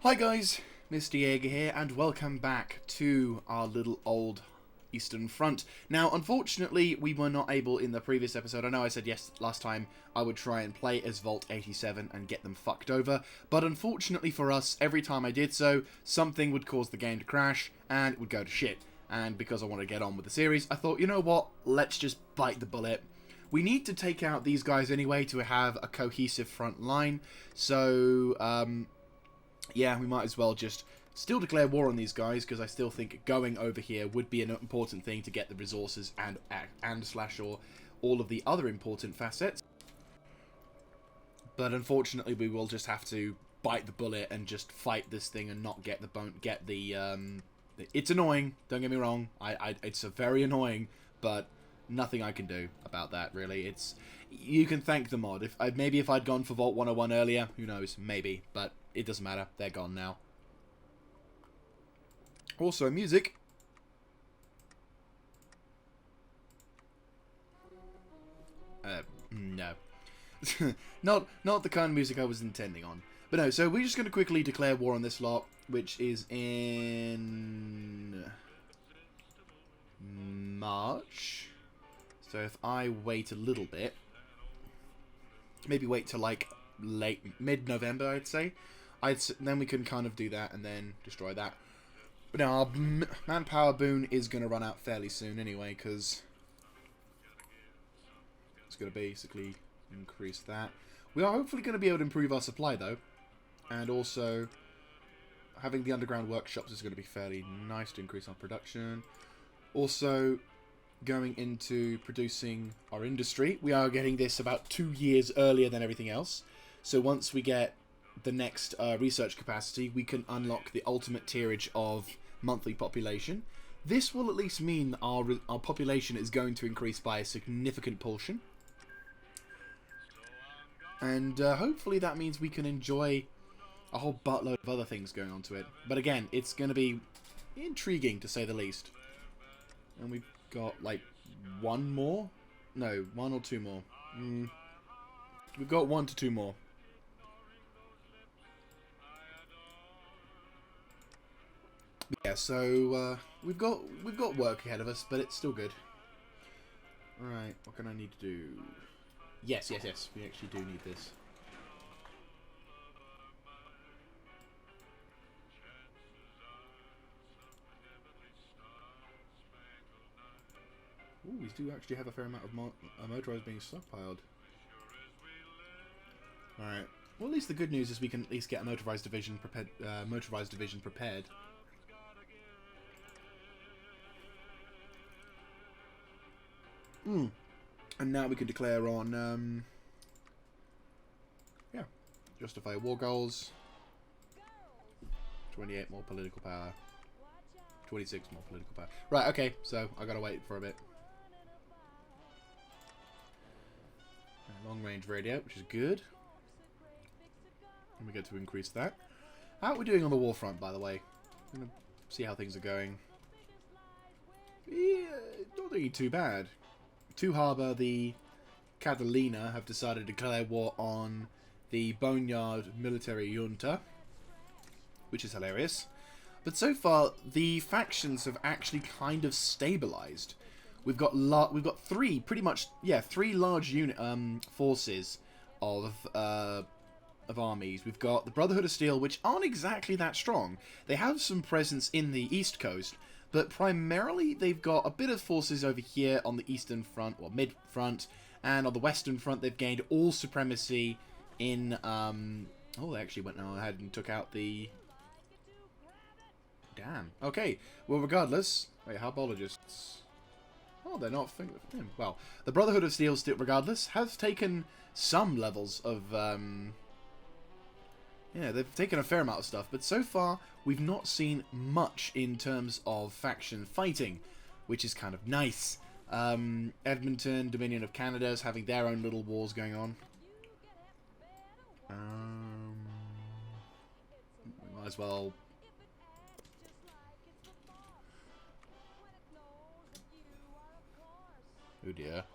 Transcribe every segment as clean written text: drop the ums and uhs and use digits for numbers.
Hi guys, Mr. Jaeger here, and welcome back to our little old Eastern Front. Now, unfortunately, we were not able in the previous episode. I know I said yes last time I would try and play as Vault 87 and get them fucked over, but unfortunately for us, every time I did so, something would cause the game to crash, and it would go to shit. And because I want to get on with the series, I thought, you know what, let's just bite the bullet. We need to take out these guys anyway to have a cohesive front line, so, yeah, we might as well just still declare war on these guys, because I still think going over here would be an important thing to get the resources and slash or all of the other important facets. But unfortunately, we will just have to bite the bullet and just fight this thing and not get the it's annoying. Don't get me wrong. It's a very annoying, but nothing I can do about that really. You can thank the mod. Maybe if I'd gone for Vault 101 earlier, who knows? Maybe, but it doesn't matter. They're gone now. Also, music. No. not the kind of music I was intending on. But no, so we're just going to quickly declare war on this lot, which is in March. So if I wait a little bit, maybe wait till like mid-November, I'd say. Then we can kind of do that and then destroy that. But now our manpower boon is going to run out fairly soon anyway, because it's going to basically increase that. We are hopefully going to be able to improve our supply though, and also having the underground workshops is going to be fairly nice to increase our production. Also, going into producing our industry, we are getting this about 2 years earlier than everything else. So once we get the next research capacity, we can unlock the ultimate tierage of monthly population. This will at least mean our population is going to increase by a significant portion. And hopefully that means we can enjoy a whole buttload of other things going on to it. But again, it's going to be intriguing to say the least. And we've got like one more? No, one or two more. We've got 1 to 2 more. Yeah, so we've got work ahead of us, but it's still good. Alright, what can I need to do? Yes, we actually do need this. Ooh, we do actually have a fair amount of motorized being stockpiled. Alright. Well, at least the good news is we can at least get a motorized division prepared. And now we can declare on, yeah, justify war goals. 28 more political power. 26 more political power. Right, okay, so I gotta wait for a bit. Long range radio, which is good. And we get to increase that. How are we doing on the war front, by the way? I'm gonna see how things are going. Yeah, not doing too bad. To Harbour, the Catalina have decided to declare war on the Boneyard military junta, which is hilarious. But so far, the factions have actually kind of stabilized. We've got three large forces of armies. We've got the Brotherhood of Steel, which aren't exactly that strong. They have some presence in the East Coast, but primarily they've got a bit of forces over here on the Eastern Front, or Mid-Front, and on the Western Front they've gained all supremacy in, oh, they actually went ahead and took out the... Damn. Okay, well, regardless... Wait, Herbologists... Oh, they're not... Well, the Brotherhood of Steel, still, regardless, has taken some levels of, yeah, they've taken a fair amount of stuff, but so far we've not seen much in terms of faction fighting, which is kind of nice. Edmonton, Dominion of Canada is having their own little wars going on. Might as well... Oh dear.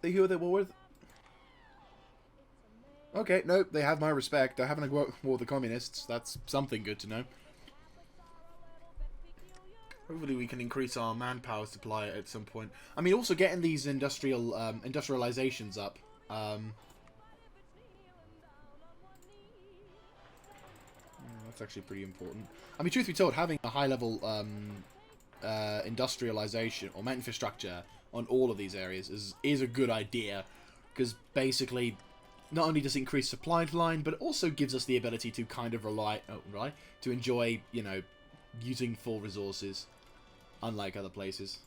Who are they war with? Okay, no, they have my respect. They're having a war with the communists. That's something good to know. Hopefully we can increase our manpower supply at some point. I mean, also getting these industrializations up. That's actually pretty important. I mean, truth be told, having a high-level industrialization or infrastructure on all of these areas is a good idea, because basically, not only does it increase supply line, but it also gives us the ability to kind of to enjoy, you know, using full resources, unlike other places.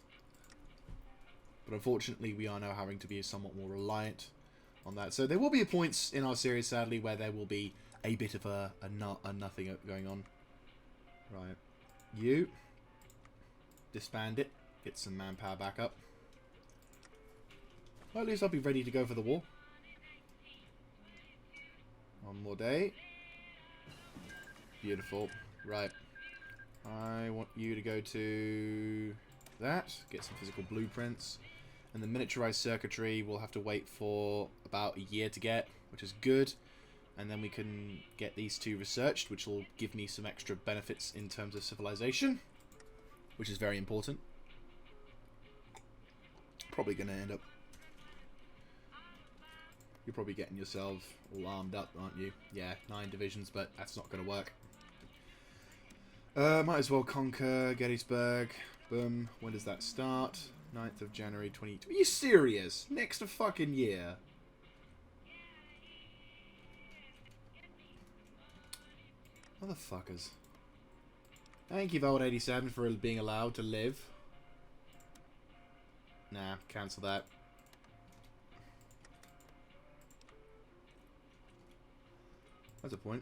But unfortunately, we are now having to be somewhat more reliant on that. So there will be points in our series, sadly, where there will be a bit of a nothing going on. Right. You. Disband it. Get some manpower back up. Well, at least I'll be ready to go for the war. One more day. Beautiful. Right. I want you to go to that. Get some physical blueprints. And the miniaturized circuitry we'll have to wait for about a year to get, which is good. And then we can get these two researched, which will give me some extra benefits in terms of civilization, which is very important. Probably going to end up... You're probably getting yourself all armed up, aren't you? Yeah, 9 divisions, but that's not going to work. Might as well conquer Gettysburg. Boom. When does that start? 9th of January 2022. Are you serious? Next fucking year. Motherfuckers. Thank you, Vault 87, for being allowed to live. Nah, cancel that. That's a point.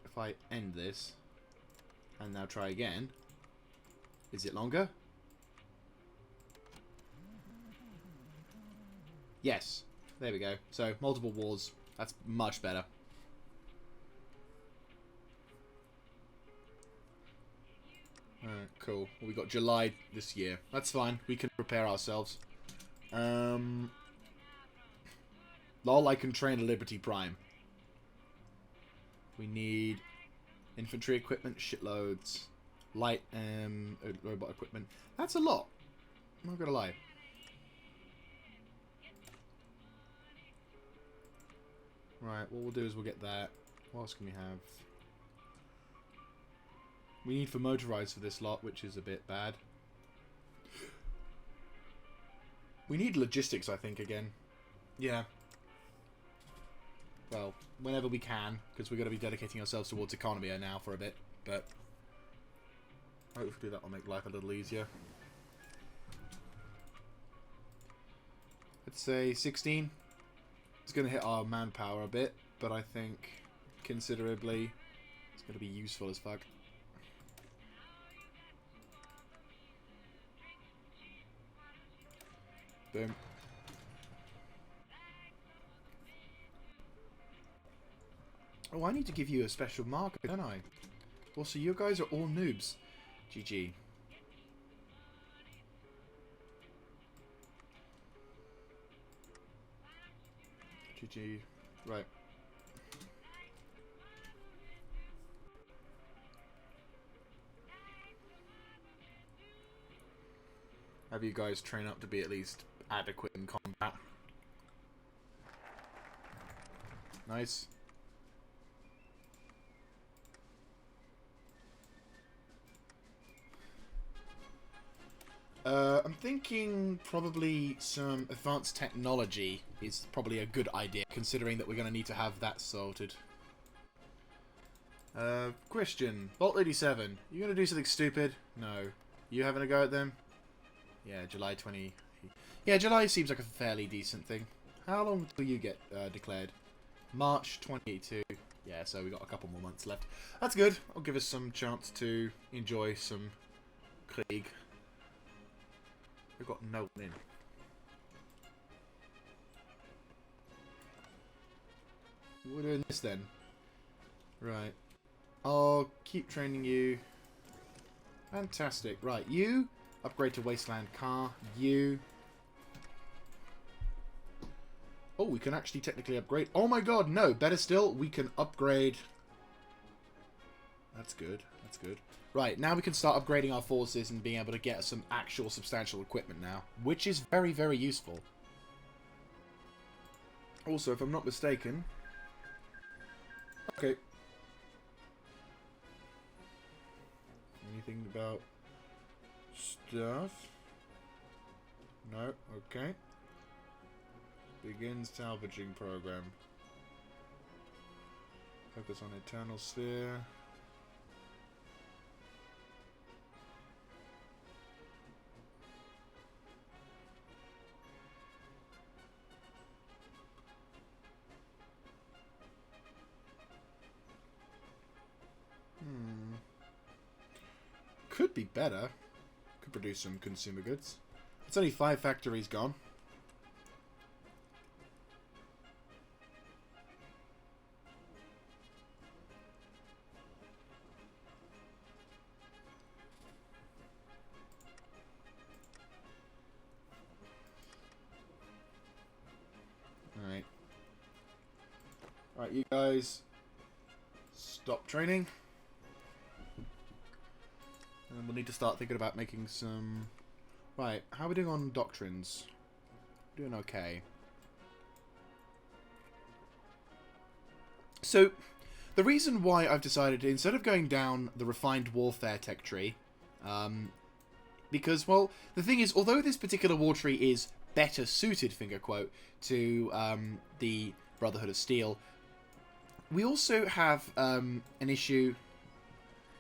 If I end this, and now try again, is it longer? Yes. There we go. So, multiple wars. That's much better. Alright, cool. Well, we got July this year. That's fine. We can prepare ourselves. Lol, I can train a Liberty Prime. We need infantry equipment, shitloads. Light robot equipment. That's a lot. I'm not gonna lie. Right, what we'll do is we'll get that. What else can we have? We need for motorized for this lot, which is a bit bad. We need logistics, I think, again. Yeah. Well, whenever we can, because we're going to be dedicating ourselves towards economy now for a bit, but hopefully that will make life a little easier. Let's say 16. It's going to hit our manpower a bit, but I think considerably it's going to be useful as fuck. Boom. Oh, I need to give you a special marker, don't I? Also, you guys are all noobs. GG. GG. Right. Have you guys train up to be at least adequate in combat? Nice. I'm thinking probably some advanced technology is probably a good idea, considering that we're going to need to have that sorted. Christian, Vault 87, you going to do something stupid? No. You having a go at them? Yeah, July 20... Yeah, July seems like a fairly decent thing. How long till you get declared? March 2022. Yeah, so we got a couple more months left. That's good. I'll give us some chance to enjoy some Krieg. We've got no one in. We're doing this then. Right. I'll keep training you. Fantastic. Right, you upgrade to Wasteland Car. You. Oh, we can actually technically upgrade. Oh my god, no. Better still, we can upgrade. That's good. That's good. Right, now we can start upgrading our forces and being able to get some actual substantial equipment now, which is very, very useful. Also, if I'm not mistaken... Okay. Anything about stuff? No, okay. Begin salvaging program. Focus on Eternal Sphere. Could be better. Could produce some consumer goods. It's only 5 factories gone. Alright. Alright, you guys. Stop training. And we'll need to start thinking about making some... Right, how are we doing on doctrines? We're doing okay. So, the reason why I've decided, instead of going down the refined warfare tech tree, because, well, the thing is, although this particular war tree is better suited, finger quote, to the Brotherhood of Steel, we also have an issue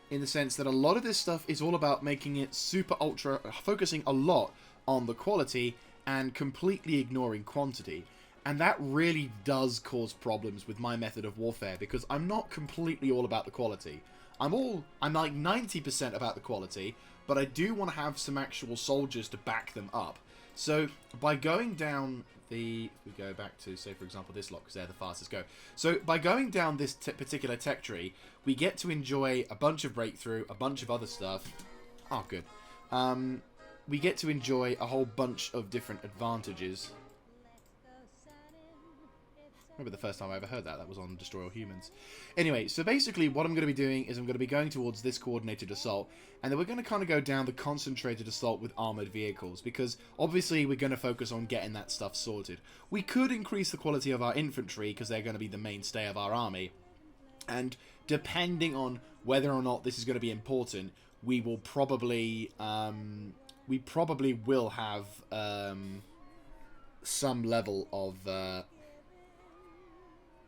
in the sense that a lot of this stuff is all about making it super ultra, focusing a lot on the quality and completely ignoring quantity. And that really does cause problems with my method of warfare, because I'm not completely all about the quality. I'm like 90% about the quality, but I do want to have some actual soldiers to back them up. So by going down the... we go back to, say, for example, this lot, because they're the fastest go. So by going down this particular tech tree, we get to enjoy a bunch of breakthrough, a bunch of other stuff. Oh, good. We get to enjoy a whole bunch of different advantages. I remember the first time I ever heard that. That was on Destroy All Humans. Anyway, so basically what I'm going to be doing is I'm going to be going towards this coordinated assault, and then we're going to kind of go down the concentrated assault with armoured vehicles, because obviously we're going to focus on getting that stuff sorted. We could increase the quality of our infantry, because they're going to be the mainstay of our army, and depending on whether or not this is going to be important, we will probably... we probably will have some level of...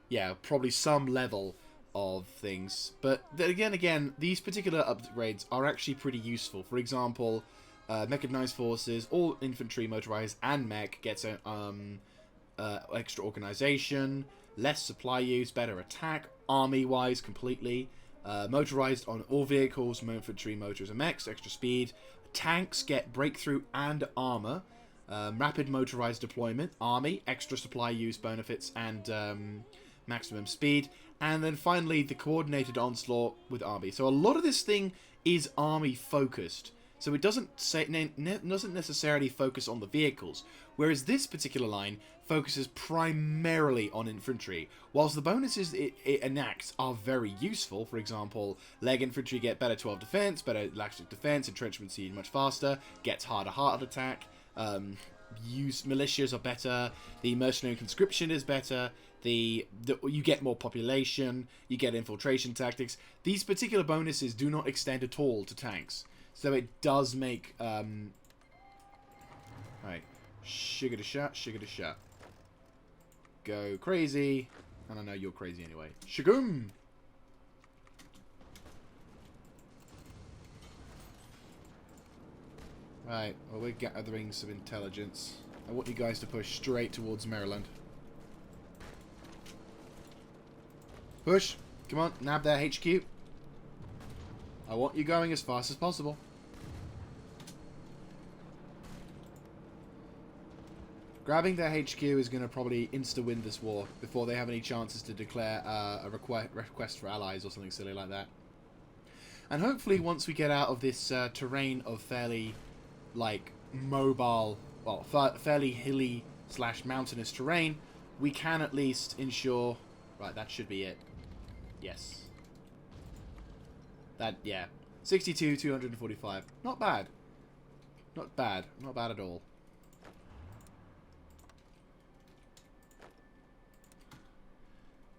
yeah, probably some level of things. But then again, these particular upgrades are actually pretty useful. For example, mechanized forces, all infantry, motorized, and mech gets extra organization, less supply use, better attack, army-wise completely. Motorized on all vehicles, infantry, motors, and mechs, extra speed. Tanks get breakthrough and armor. Rapid motorized deployment, army, extra supply use benefits, and... maximum speed, and then finally the coordinated onslaught with army. So a lot of this thing is army focused, so it doesn't necessarily focus on the vehicles, whereas this particular line focuses primarily on infantry, whilst the bonuses it enacts are very useful. For example, leg infantry get better 12 defense, better elastic defense, entrenchment speed much faster, gets harder heart attack, militias are better, the mercenary conscription is better, you get more population, you get infiltration tactics. These particular bonuses do not extend at all to tanks, so it does make right, sugar to shot, go crazy, and I know you're crazy anyway. Shagum. Right, well, we're gathering some intelligence. I want you guys to push straight towards Maryland. Push! Come on, nab their HQ. I want you going as fast as possible. Grabbing their HQ is going to probably insta-win this war before they have any chances to declare a request for allies or something silly like that. And hopefully once we get out of this terrain of fairly... like, mobile, well, fairly hilly / mountainous terrain, we can at least ensure... Right, that should be it. Yes. That, yeah. 62, 245. Not bad. Not bad. Not bad at all.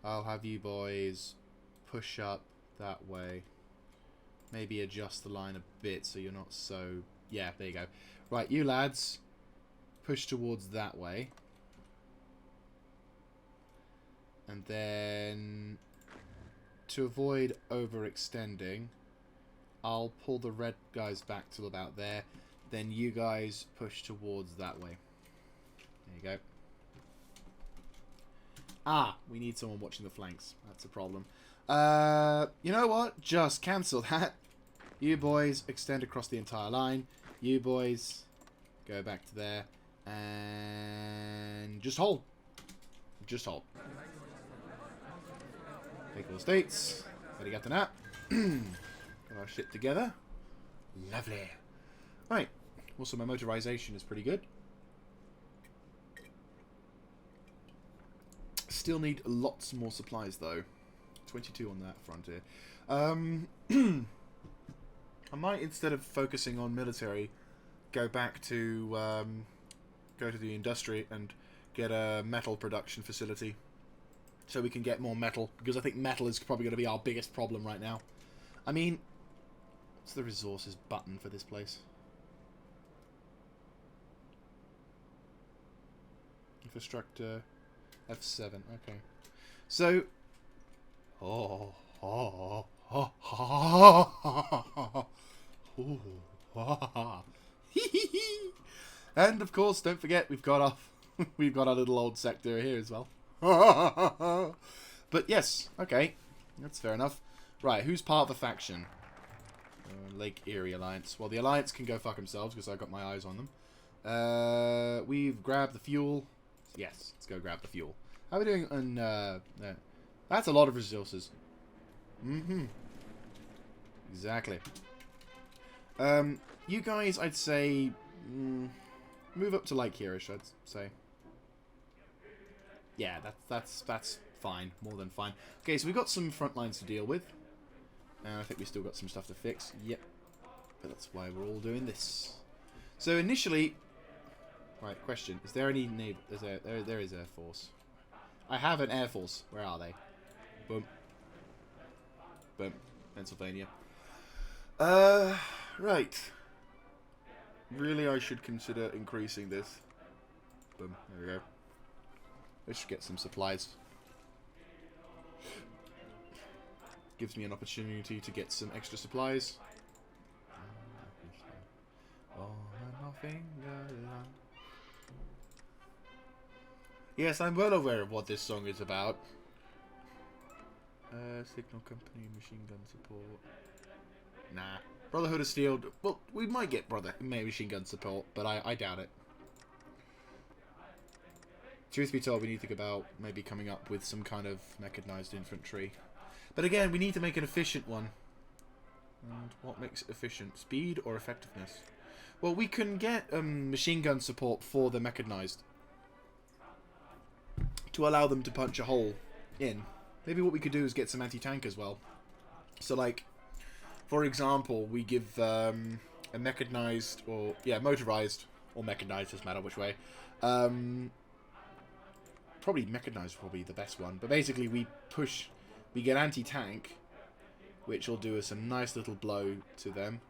I'll have you boys push up that way. Maybe adjust the line a bit so you're not so... Yeah, there you go. Right, you lads, push towards that way. And then, to avoid overextending, I'll pull the red guys back till about there. Then you guys push towards that way. There you go. Ah, we need someone watching the flanks. That's a problem. You know what? Just cancel that. You boys extend across the entire line. You boys go back to there. And just hold. Just hold. Take all states. Ready, got the nap. Got our shit together. Lovely. Right. Also, my motorization is pretty good. Still need lots more supplies, though. 22 on that front here. I might, instead of focusing on military, go back to go to the industry and get a metal production facility, so we can get more metal, because I think metal is probably going to be our biggest problem right now. I mean, what's the resources button for this place? Infrastructure F7. Okay, so and of course, don't forget we've got our little old sector here as well. But yes, okay, that's fair enough. Right, who's part of the faction? Lake Erie Alliance. Well, the Alliance can go fuck themselves because I got my eyes on them. We've grabbed the fuel. Yes, let's go grab the fuel. How are we doing on... that's a lot of resources. Exactly. You guys, I'd say... move up to Lake Hereish, I'd say. Yeah, that's fine. More than fine. Okay, so we've got some front lines to deal with. And I think we've still got some stuff to fix. Yep. But that's why we're all doing this. So initially... Right, question. Is there any naval... There is Air Force. I have an Air Force. Where are they? Boom. Boom. Pennsylvania. Right. Really, I should consider increasing this. Boom. There we go. Let's get some supplies. Gives me an opportunity to get some extra supplies. Yes, I'm well aware of what this song is about. Signal Company, machine gun support. Nah. Brotherhood of Steel. Well, we might get machine gun support, but I doubt it. Truth be told, we need to think about maybe coming up with some kind of mechanized infantry. But again, we need to make an efficient one. And what makes it efficient? Speed or effectiveness? Well, we can get machine gun support for the mechanized, to allow them to punch a hole in. Maybe what we could do is get some anti-tank as well. So, like, for example, we give a mechanized, or, yeah, motorized, or mechanized, doesn't matter which way. Probably mechanized will be the best one. But basically, we get anti-tank, which will do us a nice little blow to them.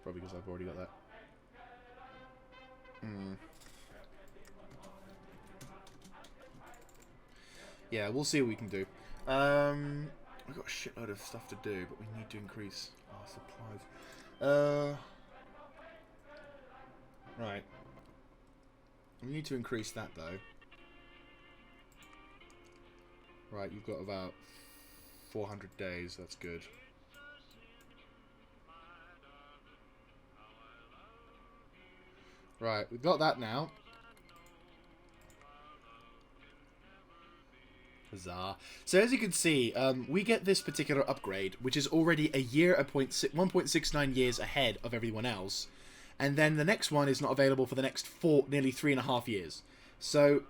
Probably because I've already got that. Yeah, we'll see what we can do. We've got a shitload of stuff to do, but we need to increase our supplies. Right. We need to increase that, though. Right, you've got about 400 days. That's good. Right, we've got that now. Huzzah. So as you can see, we get this particular upgrade, which is already a year at 1.69 years ahead of everyone else. And then the next one is not available for the next nearly 3.5 years. So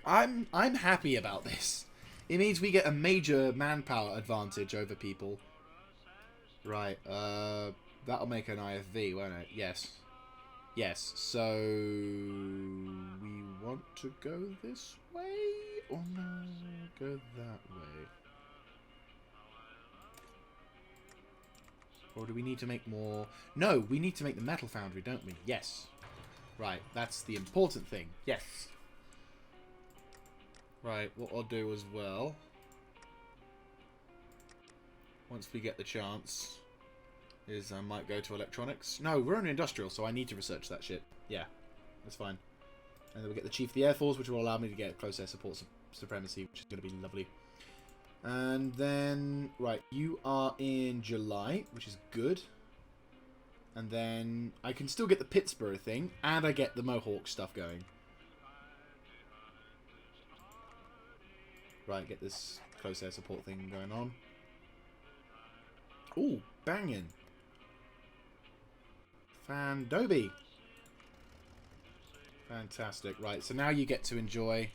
I'm happy about this. It means we get a major manpower advantage over people. Right, that'll make an IFV, won't it? Yes. Yes, so we want to go this way? Or no, go that way? Or do we need to make more? No, we need to make the metal foundry, don't we? Yes. Right, that's the important thing. Yes. Right, what I'll do as well, once we get the chance, is I might go to electronics. No, we're only industrial, so I need to research that shit. Yeah, that's fine. And then we'll get the Chief of the Air Force, which will allow me to get close air support supremacy, which is going to be lovely. And then, right, you are in July, which is good. And then I can still get the Pittsburgh thing, and I get the Mohawk stuff going. Right, get this close air support thing going on. Ooh, banging. Fandobi. Fantastic. Right, so now you get to enjoy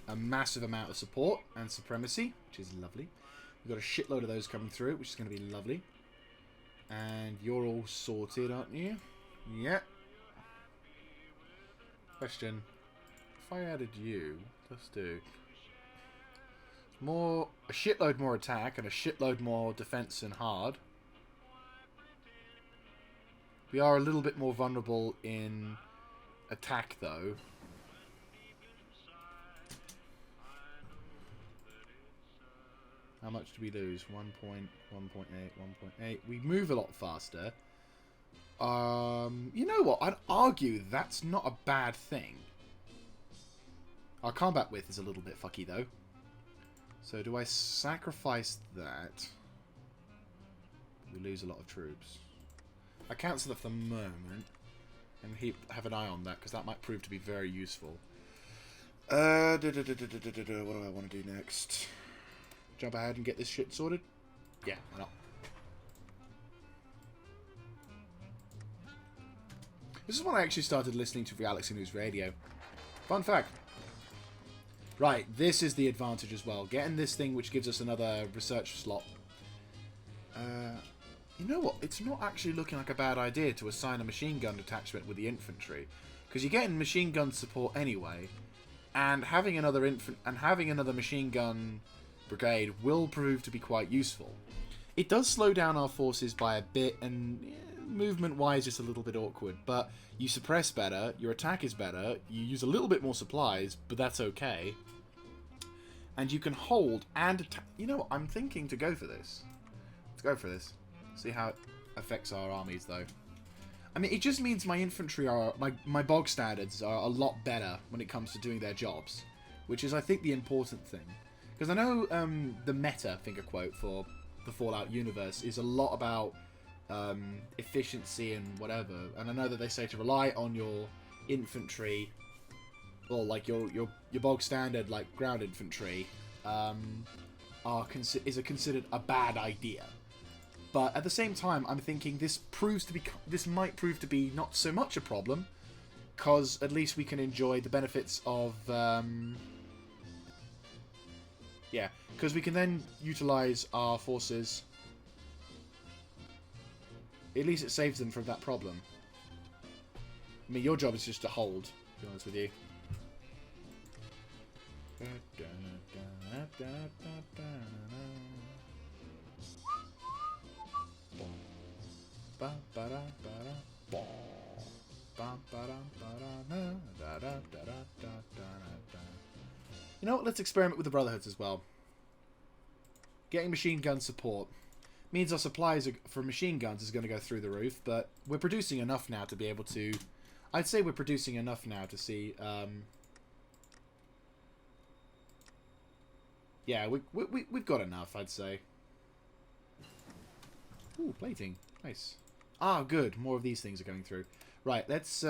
a massive amount of support and supremacy, which is lovely. We've got a shitload of those coming through, which is going to be lovely. And you're all sorted, aren't you? Yeah. Question. If I added you, let's do a shitload more attack and a shitload more defense and hard. We are a little bit more vulnerable in attack, though. How much do we lose? 1.8, 1.8. We move a lot faster. You know what? I'd argue that's not a bad thing. Our combat width is a little bit fucky, though. So do I sacrifice that? We lose a lot of troops. I cancel it for the moment. And have an eye on that, because that might prove to be very useful. What do I want to do next? Jump ahead and get this shit sorted? Yeah, why not? This is when I actually started listening to Reality News Radio. Fun fact. Right, this is the advantage as well. Getting this thing which gives us another research slot. You know what? It's not actually looking like a bad idea to assign a machine gun detachment with the infantry. Because you're getting machine gun support anyway. And having another machine gun brigade will prove to be quite useful. It does slow down our forces by a bit, and movement-wise it's a little bit awkward. But you suppress better, your attack is better, you use a little bit more supplies, but that's okay. And you can hold and attack. You know what? I'm thinking to go for this. Let's go for this. See how it affects our armies, though. I mean, it just means my infantry are... My bog standards are a lot better when it comes to doing their jobs. Which is, I think, the important thing. Because I know the meta, finger quote, for the Fallout universe is a lot about efficiency and whatever. And I know that they say to rely on your infantry, or like your bog standard, like ground infantry, is considered a bad idea. But at the same time, I'm thinking this might prove to be not so much a problem, because at least we can enjoy the benefits of yeah, because we can then utilize our forces. At least it saves them from that problem. I mean, your job is just to hold, to be honest with you. You know what? Let's experiment with the Brotherhoods as well. Getting machine gun support means our supplies for machine guns is going to go through the roof, but we're producing enough now to be able to... I'd say we're producing enough now to see... yeah, we've got enough, I'd say. Ooh, plating. Nice. Ah, good. More of these things are going through. Right, let's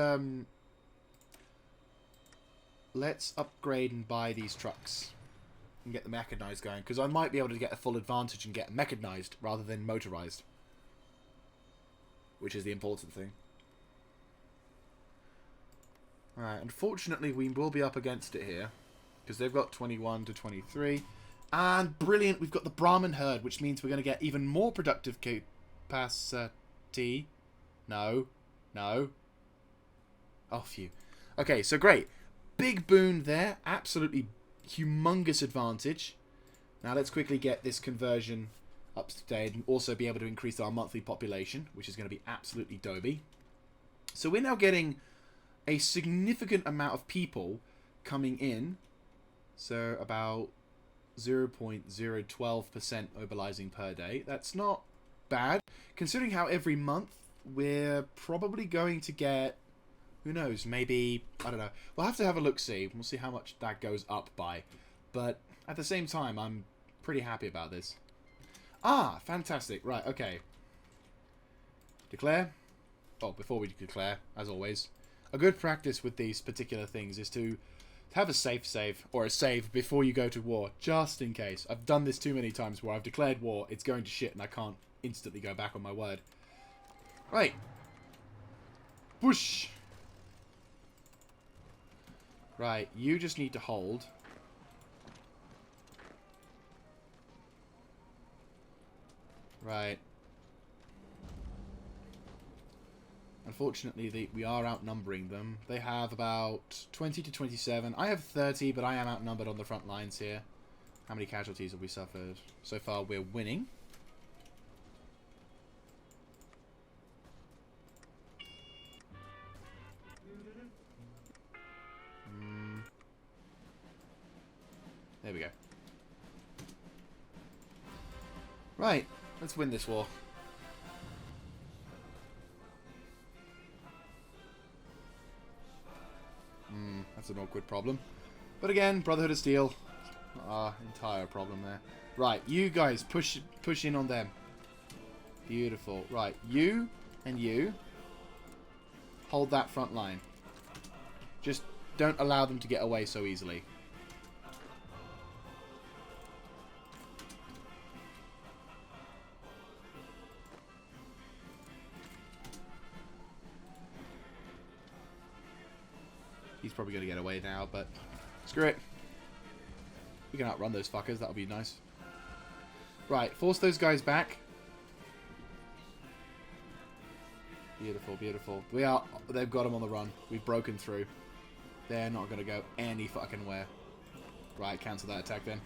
upgrade and buy these trucks. and get the mechanized going, because I might be able to get a full advantage and get mechanized rather than motorized, which is the important thing. Alright, unfortunately we will be up against it here, because they've got 21 to 23. And brilliant, we've got the Brahmin herd, which means we're going to get even more productive capacity. No. No. Oh, phew. Okay, so great. Big boon there. Absolutely humongous advantage. Now let's quickly get this conversion up to date and also be able to increase our monthly population, which is going to be absolutely doby. So we're now getting a significant amount of people coming in. So about 0.012% mobilizing per day. That's not bad, considering how every month we're probably going to get, who knows, maybe, I don't know. We'll have to have a look-see. We'll see how much that goes up by. But at the same time, I'm pretty happy about this. Ah, fantastic. Right, okay. Declare. Oh, before we declare, as always, a good practice with these particular things is to have a safe save, or a save before you go to war, just in case. I've done this too many times where I've declared war, it's going to shit, and I can't instantly go back on my word. Right. Whoosh. Right, you just need to hold. Right. Unfortunately, we are outnumbering them. They have about 20 to 27. I have 30, but I am outnumbered on the front lines here. How many casualties have we suffered? So far, we're winning. There we go. Right, let's win this war. That's an awkward problem. But again, Brotherhood of Steel. Our entire problem there. Right, you guys, push in on them. Beautiful. Right, you and you hold that front line. Just don't allow them to get away so easily. He's probably going to get away now, but screw it. We can outrun those fuckers. That'll be nice. Right, force those guys back. Beautiful, beautiful. They've got them on the run. We've broken through. They're not going to go any fucking where. Right, cancel that attack then.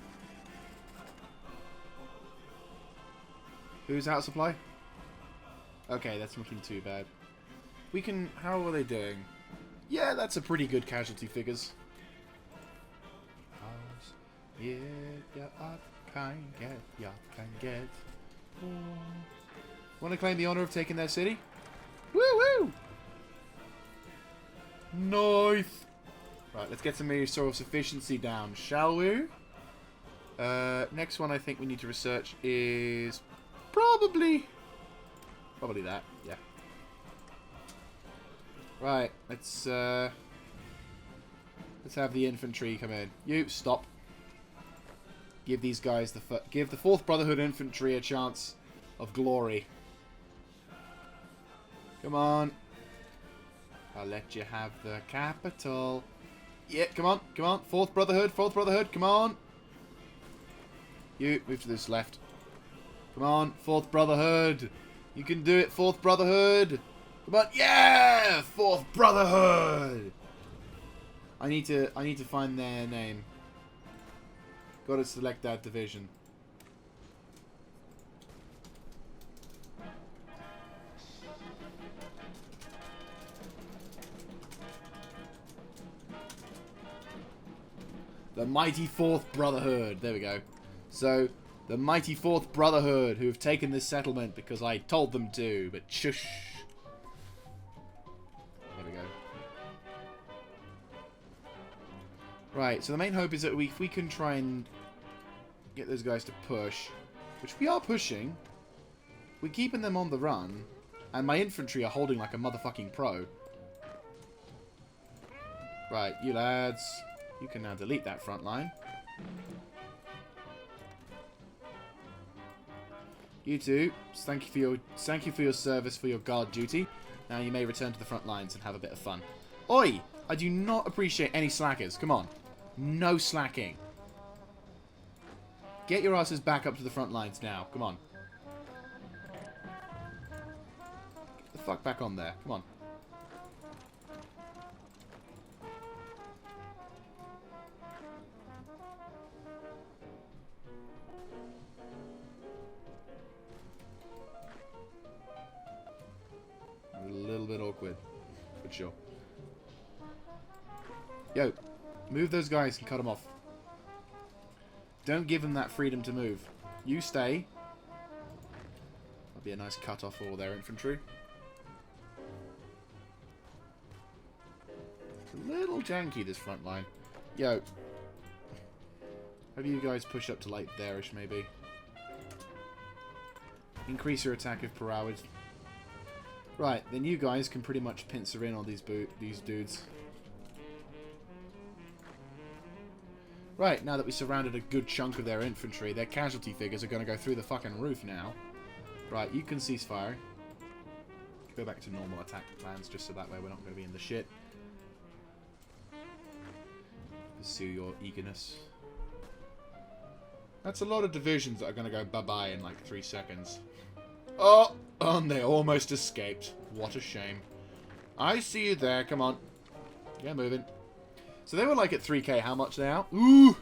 Who's out of supply? Okay, that's looking too bad. We can... How are they doing? Yeah, that's a pretty good casualty figures. Want to claim the honor of taking their city? Woo woo! Nice! Right, let's get some resource efficiency down, shall we? Next one I think we need to research is probably that, yeah. Right, let's have the infantry come in. You stop. Give these guys give the 4th Brotherhood infantry a chance of glory. Come on. I'll let you have the capital. Yeah, come on, come on. 4th Brotherhood, come on. You move to this left. Come on, 4th Brotherhood. You can do it, 4th Brotherhood. But yeah, 4th Brotherhood. I need to find their name. Got to select that division. The mighty 4th Brotherhood. There we go. So, the mighty 4th Brotherhood who have taken this settlement because I told them to, but shush. Right, so the main hope is that if we can try and get those guys to push, which we are pushing, we're keeping them on the run, and my infantry are holding like a motherfucking pro. Right, you lads, you can now delete that front line. You two, thank you for your service for your guard duty. Now you may return to the front lines and have a bit of fun. Oi! I do not appreciate any slackers. Come on. No slacking. Get your asses back up to the front lines now. Come on. Get the fuck back on there. Come on. A little bit awkward, but sure. Yo, move those guys and cut them off. Don't give them that freedom to move. You stay. That'll be a nice cut off for all their infantry. It's a little janky, this front line. Yo, have you guys push up to like there-ish maybe? Increase your attack if per hour. Right, then you guys can pretty much pincer in on these dudes. Right, now that we surrounded a good chunk of their infantry, their casualty figures are going to go through the fucking roof now. Right, you can cease firing. Go back to normal attack plans, just so that way we're not going to be in the shit. Pursue your eagerness. That's a lot of divisions that are going to go bye-bye in like 3 seconds. Oh, and they almost escaped. What a shame. I see you there. Come on. Get moving. So they were like at 3k. How much they out? Ooh.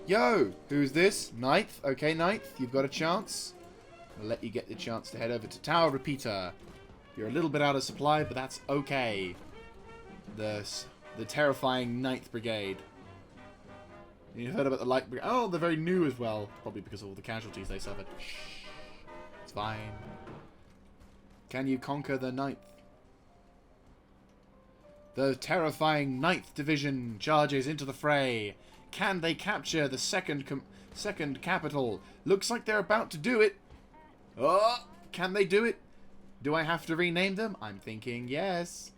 Yo, who's this? Ninth. Okay, Ninth. You've got a chance. I'll let you get the chance to head over to Tower Repeater. You're a little bit out of supply, but that's okay. The terrifying 9th Brigade. You've heard about the Light Brigade. Oh, they're very new as well. Probably because of all the casualties they suffered. Shh. It's fine. Can you conquer the 9th? The terrifying 9th Division charges into the fray. Can they capture the second capital? Looks like they're about to do it. Oh, can they do it? Do I have to rename them? I'm thinking yes.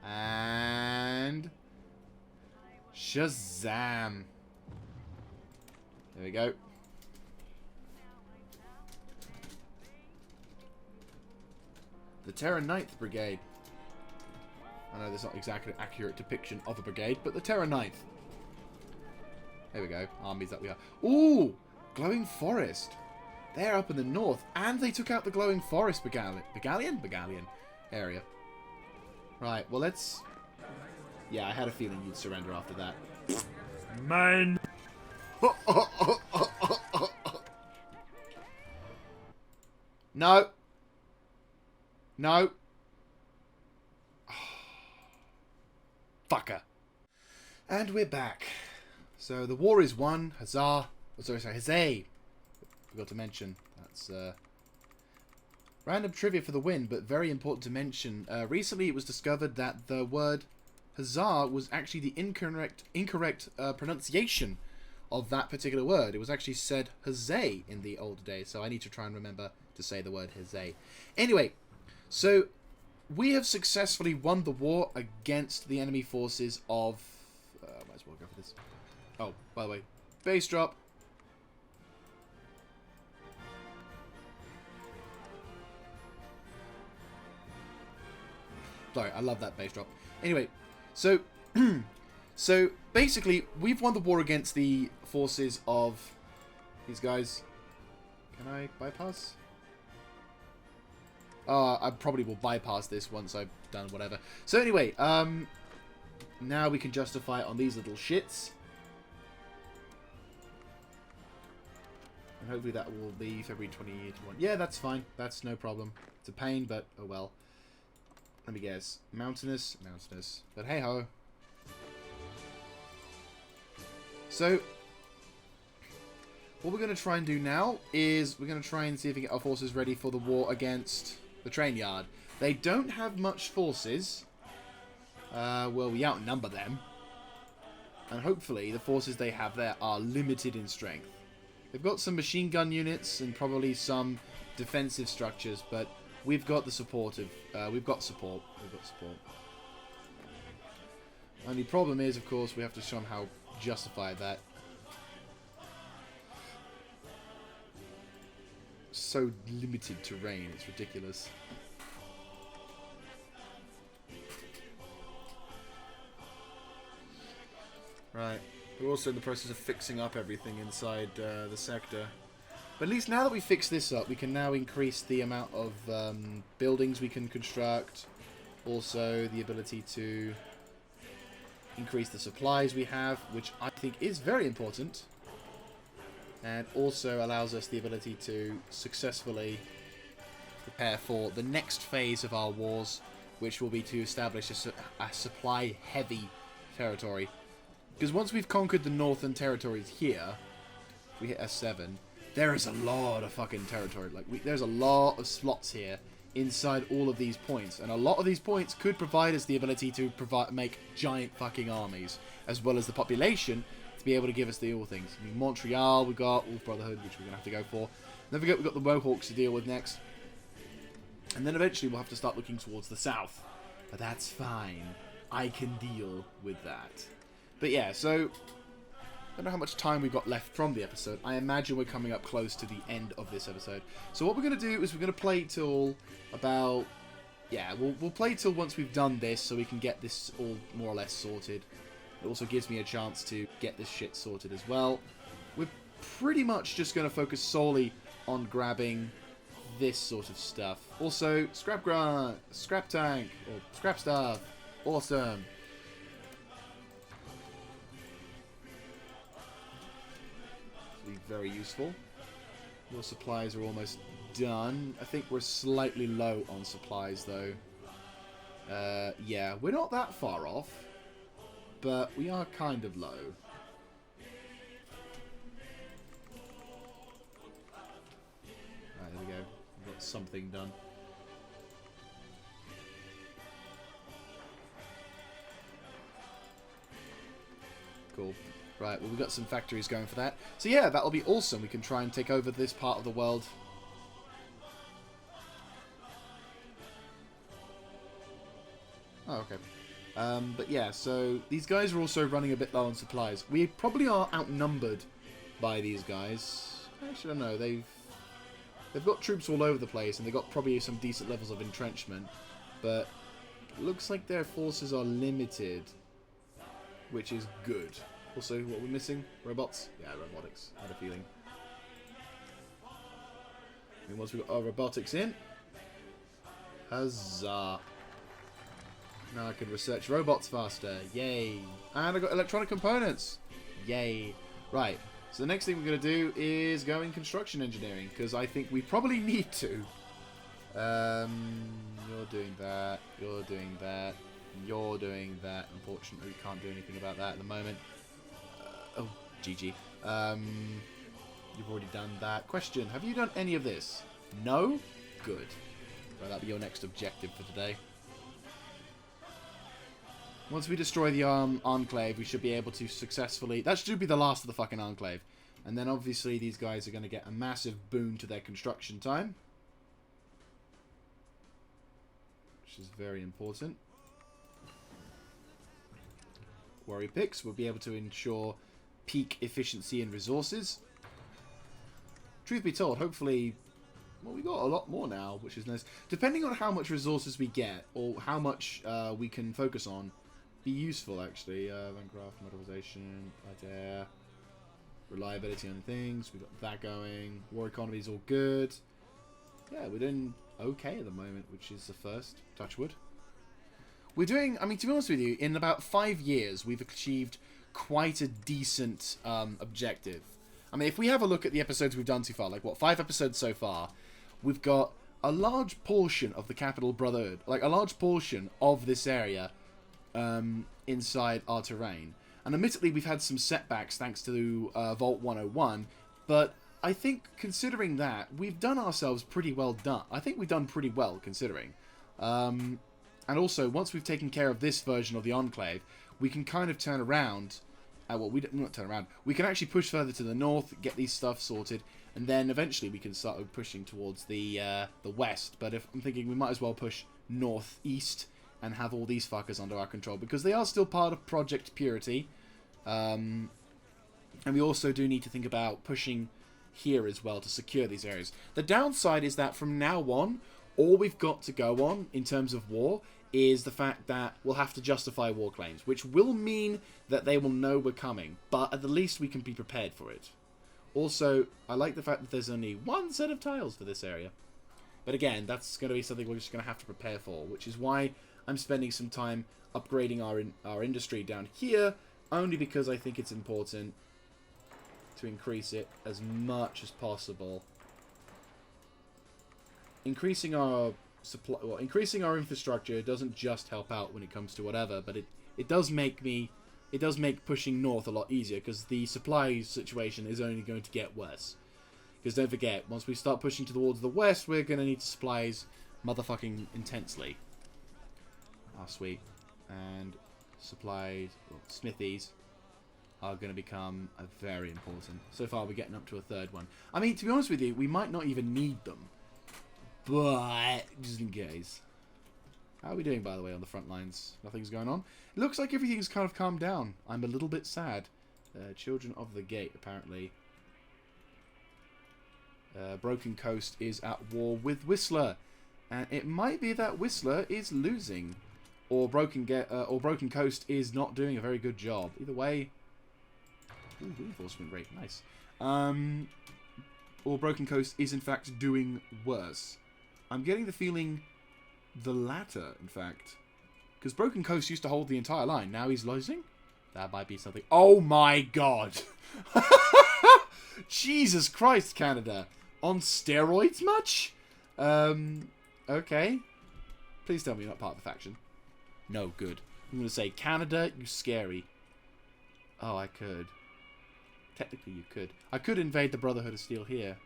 And Shazam. There we go. The Terra 9th Brigade. I know there's not exactly an accurate depiction of a brigade, but the Terra 9th. There we go. Armies that we are. Ooh! Glowing Forest. They're up in the north, and they took out the Glowing Forest Battalion area. Right, well let's... Yeah, I had a feeling you'd surrender after that. Mine! No. No. Fucker. And we're back. So the war is won. Huzzah. Oh, sorry, huzzay. Forgot to mention. That's random trivia for the win, but very important to mention. Recently it was discovered that the word huzzah was actually the incorrect pronunciation of that particular word. It was actually said huzzay in the older days, so I need to try and remember to say the word huzzay. Anyway, so we have successfully won the war against the enemy forces of... might as well go for this. Oh, by the way, base drop. Sorry, I love that base drop. Anyway, so... so, basically, we've won the war against the forces of these guys. Can I bypass? I probably will bypass this once I've done whatever. So anyway, now we can justify it on these little shits. And hopefully that will be February 2021. Yeah, that's fine. That's no problem. It's a pain, but oh well. Let me guess. Mountainous. But hey ho. So, what we're going to try and do now is we're going to try and see if we can get our forces ready for the war against the train yard. They don't have much forces. Well, we outnumber them. And hopefully the forces they have there are limited in strength. They've got some machine gun units and probably some defensive structures, but we've got the support of... we've got support. Only problem is, of course, we have to somehow justify that. so limited terrain. It's ridiculous. Right. We're also in the process of fixing up everything inside the sector. But at least now that we fix this up, we can now increase the amount of buildings we can construct. Also, the ability to increase the supplies we have, which I think is very important. And also allows us the ability to successfully prepare for the next phase of our wars, which will be to establish a supply-heavy territory. Because once we've conquered the northern territories here, if we hit S7, there is a lot of fucking territory. Like, there's a lot of slots here inside all of these points, and a lot of these points could provide us the ability to make giant fucking armies, as well as the population to be able to give us the all things. I mean, Montreal, we've got Wolf Brotherhood, which we're gonna have to go for. Then we've got the Mohawks to deal with next, and then eventually we'll have to start looking towards the south. But that's fine. I can deal with that. But yeah, so I don't know how much time we've got left from the episode. I imagine we're coming up close to the end of this episode. So what we're going to do is we're going to play till about... Yeah, we'll play till once we've done this so we can get this all more or less sorted. It also gives me a chance to get this shit sorted as well. We're pretty much just going to focus solely on grabbing this sort of stuff. Also, scrap grunt, scrap tank, or scrap stuff. Awesome. Be very useful. Your supplies are almost done. I think we're slightly low on supplies though. Yeah, we're not that far off, but we are kind of low. Right, there we go. We've got something done. Cool. Right, well, we've got some factories going for that. So yeah, that'll be awesome. We can try and take over this part of the world. Oh, okay. But yeah, so these guys are also running a bit low on supplies. We probably are outnumbered by these guys. Actually, I don't know. They've got troops all over the place, and they've got probably some decent levels of entrenchment. But it looks like their forces are limited, which is good. Also, what we're missing? Robots? Yeah, robotics. I had a feeling. And once we've got our robotics in, huzzah. Now I can research robots faster. Yay. And I got electronic components. Yay. Right. So the next thing we're going to do is go in construction engineering, because I think we probably need to. You're doing that. You're doing that. You're doing that. Unfortunately, we can't do anything about that at the moment. Oh, GG. You've already done that. Question, have you done any of this? No? Good. Well, that'll be your next objective for today. Once we destroy the Enclave, we should be able to successfully... That should be the last of the fucking Enclave. And then obviously these guys are going to get a massive boon to their construction time. Which is very important. Quarry picks will be able to ensure peak efficiency and resources. Truth be told, hopefully, well, we got a lot more now, which is nice. Depending on how much resources we get, or how much we can focus on, be useful actually. Landcraft, motorization, light air, reliability on things. We got that going. War economy is all good. Yeah, we're doing okay at the moment, which is the first. Touch wood. We're doing, I mean, to be honest with you, in about 5 years, we've achieved quite a decent objective. I mean, if we have a look at the episodes we've done so far, like, what, 5 episodes so far, we've got a large portion of the Capital Brotherhood, like, a large portion of this area inside our terrain. And admittedly, we've had some setbacks thanks to Vault 101, but I think, considering that, we've done ourselves pretty well done. I think we've done pretty well, considering. And also, once we've taken care of this version of the Enclave, we can kind of turn around. Well, we don't not turn around. We can actually push further to the north, get these stuff sorted, and then eventually we can start pushing towards the west. But if I'm thinking, we might as well push northeast and have all these fuckers under our control, because they are still part of Project Purity. And we also do need to think about pushing here as well to secure these areas. The downside is that from now on, all we've got to go on in terms of war is the fact that we'll have to justify war claims, which will mean that they will know we're coming, but at the least we can be prepared for it. Also, I like the fact that there's only one set of tiles for this area. But again, that's going to be something we're just going to have to prepare for, which is why I'm spending some time upgrading our industry down here, only because I think it's important to increase it as much as possible. Increasing our supply, well, increasing our infrastructure doesn't just help out when it comes to whatever, but it does make pushing north a lot easier, because the supply situation is only going to get worse. Because don't forget, once we start pushing towards the west, we're going to need supplies motherfucking intensely. Ah, sweet. And supplies, well, smithies, are going to become very important. So far, we're getting up to a third one. I mean, to be honest with you, we might not even need them. But, just in case. How are we doing, by the way, on the front lines? Nothing's going on? It looks like everything's kind of calmed down. I'm a little bit sad. Children of the Gate, apparently. Broken Coast is at war with Whistler. And it might be that Whistler is losing. Or Broken Coast is not doing a very good job. Either way... Ooh, reinforcement rate, nice. Or Broken Coast is, in fact, doing worse. I'm getting the feeling... the latter, in fact. Because Broken Coast used to hold the entire line. Now he's losing? That might be something... Oh my god! Jesus Christ, Canada. On steroids much? Okay. Please tell me you're not part of the faction. No, good. I'm going to say, Canada, you scary. Oh, I could. Technically, you could. I could invade the Brotherhood of Steel here.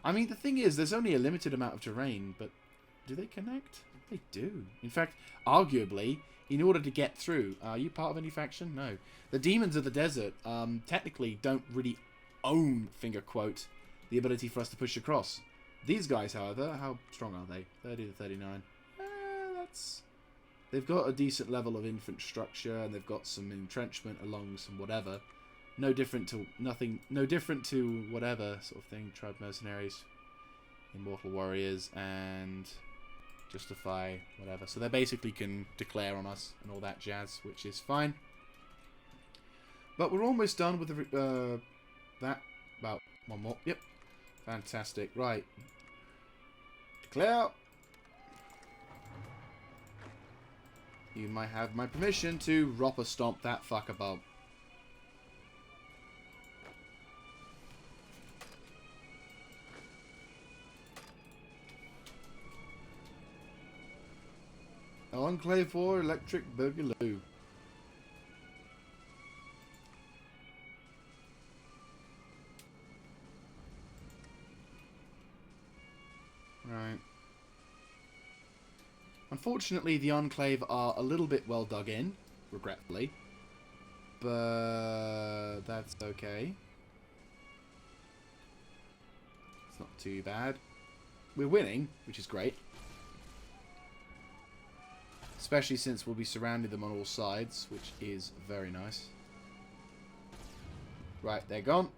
I mean, the thing is, there's only a limited amount of terrain, but... do they connect? They do. In fact, arguably, in order to get through... are you part of any faction? No. The Demons of the Desert technically don't really own, finger quote, the ability for us to push across. These guys, however, how strong are they? 30 to 39. That's... they've got a decent level of infrastructure, and they've got some entrenchment along some whatever. No different to... nothing... no different to whatever sort of thing. Tribe Mercenaries, Immortal Warriors, and... justify whatever. So they basically can declare on us and all that jazz, which is fine. But we're almost done with the that. About one more. Yep. Fantastic. Right. Declare. You might have my permission to ropper stomp that fucker Bob. Enclave 4 Electric Boogaloo. Right. Unfortunately, the Enclave are a little bit well dug in, regretfully. But that's okay. It's not too bad. We're winning, which is great. Especially since we'll be surrounding them on all sides, which is very nice. Right, they're gone.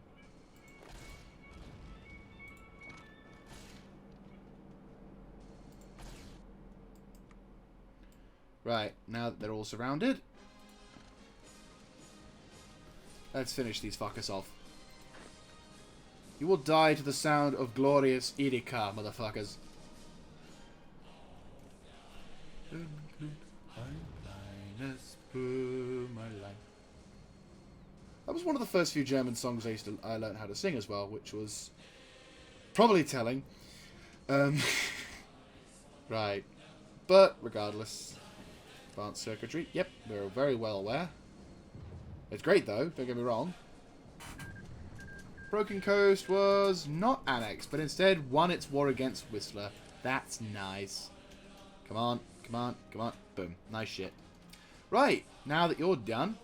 Right, now that they're all surrounded, let's finish these fuckers off. You will die to the sound of glorious Irika, motherfuckers. That was one of the first few German songs I learned how to sing as well, which was probably telling. Right. But regardless, advanced circuitry. Yep, we're very well aware. It's great though, don't get me wrong. Broken Coast was not annexed, but instead won its war against Whistler. That's nice. Come on, come on, come on. Boom. Nice shit. Right, now that you're done,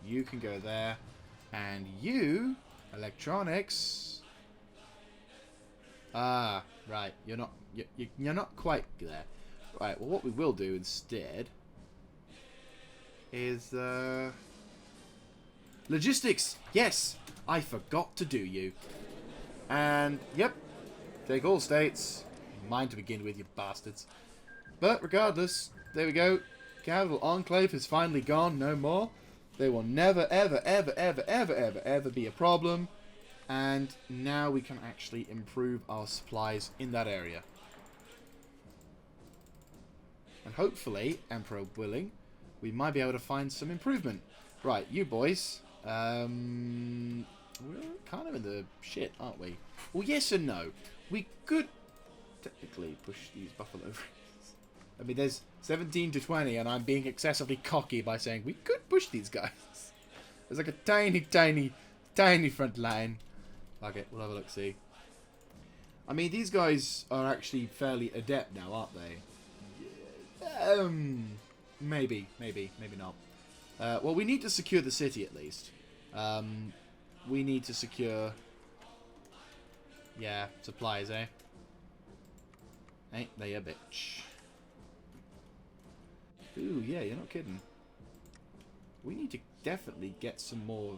you can go there, and you, electronics. Ah, right. You're not quite there. Right. Well, what we will do instead is Logistics. Yes. I forgot to do you. And, yep. Take all states. Mine to begin with, you bastards. But, regardless, there we go. Capital Enclave has finally gone. No more. They will never, ever, ever, ever, ever, ever, ever be a problem. And now we can actually improve our supplies in that area. And hopefully, Emperor willing, we might be able to find some improvement. Right, you boys. We're kind of in the shit, aren't we? Well, yes and no. We could technically push these buffalo races. I mean, there's 17 to 20, and I'm being excessively cocky by saying we could push these guys. There's like a tiny, tiny, tiny front line. Fuck it, we'll have a look-see. I mean, these guys are actually fairly adept now, aren't they? Maybe not. Well, we need to secure the city at least. We need to secure... Yeah, supplies, eh? Ain't they a bitch? Ooh, yeah, you're not kidding. We need to definitely get some more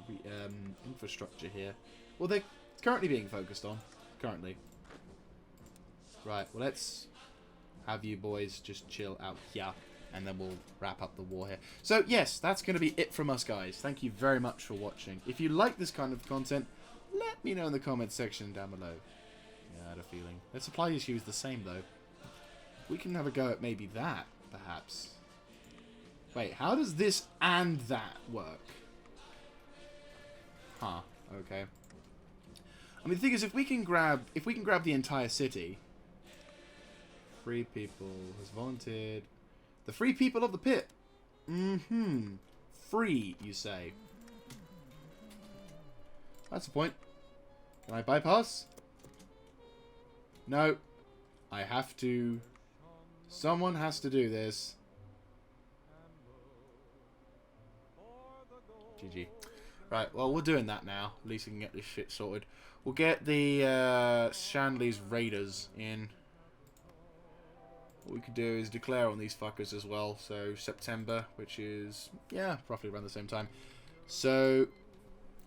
infrastructure here. Well, they're currently being focused on. Currently. Right, well, let's have you boys just chill out here. And then we'll wrap up the war here. So, yes, that's going to be it from us, guys. Thank you very much for watching. If you like this kind of content, let me know in the comments section down below. Yeah, I had a feeling. Their supply issue is the same, though. We can have a go at maybe that, perhaps. Wait, how does this and that work? Huh, okay. I mean, the thing is, if we can grab the entire city... Free people has volunteered... The free people of the pit. Free, you say. That's the point. Can I bypass? No. I have to... Someone has to do this. GG. Right, well, we're doing that now. At least we can get this shit sorted. We'll get the Shanley's Raiders in. What we could do is declare on these fuckers as well. So September, which is, yeah, roughly around the same time. So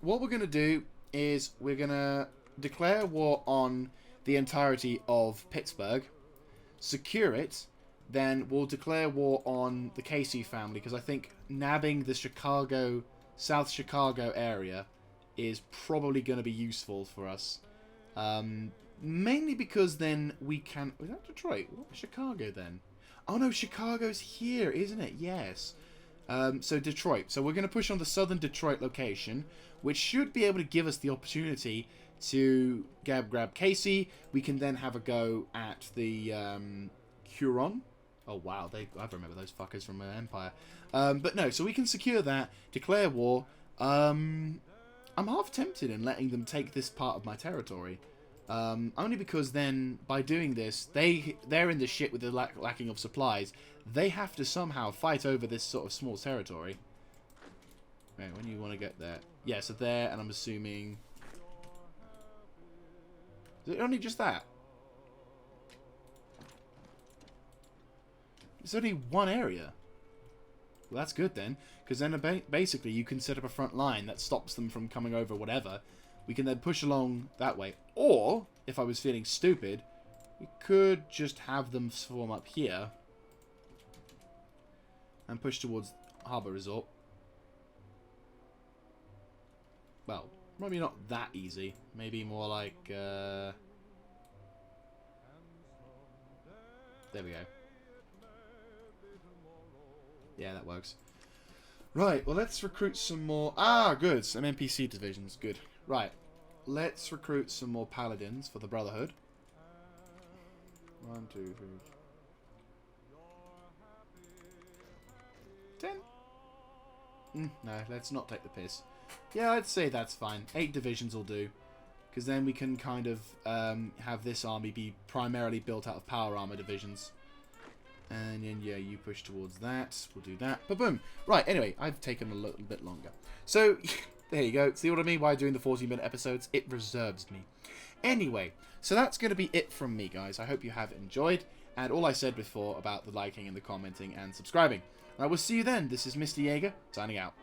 what we're going to do is we're going to declare war on the entirety of Pittsburgh, secure it, then we'll declare war on the Casey family, because I think nabbing the Chicago, South Chicago area is probably going to be useful for us. Mainly because then we can... Was that Detroit? What was Chicago then? Oh no, Chicago's here, isn't it? Yes. So Detroit. So we're going to push on the southern Detroit location, which should be able to give us the opportunity to grab Casey. We can then have a go at the Huron. Oh wow, I remember those fuckers from Empire. But no, so we can secure that, declare war. I'm half tempted in letting them take this part of my territory. Only because then, by doing this, they're in the shit with the lacking of supplies. They have to somehow fight over this sort of small territory. Right, when you want to get there. Yeah, so there, and I'm assuming... Is it only just that? It's only one area. Well, that's good then, because then basically you can set up a front line that stops them from coming over whatever. We can then push along that way. Or, if I was feeling stupid, we could just have them swarm up here. And push towards Harbour Resort. Well, maybe not that easy. Maybe more like... There we go. Yeah, that works. Right, well, let's recruit some more... Ah, good. Some NPC divisions. Good. Right. Let's recruit some more paladins for the Brotherhood. 1, 2, 3... 10? No, let's not take the piss. Yeah, I'd say that's fine. 8 divisions will do. Because then we can kind of have this army be primarily built out of power armor divisions. And then, yeah, you push towards that. We'll do that. Ba-boom. Right, anyway, I've taken a little bit longer. So, there you go. See what I mean by doing the 40-minute episodes? It reserves me. Anyway, so that's going to be it from me, guys. I hope you have enjoyed. And all I said before about the liking and the commenting and subscribing. And I will see you then. This is Mr. Jaeger, signing out.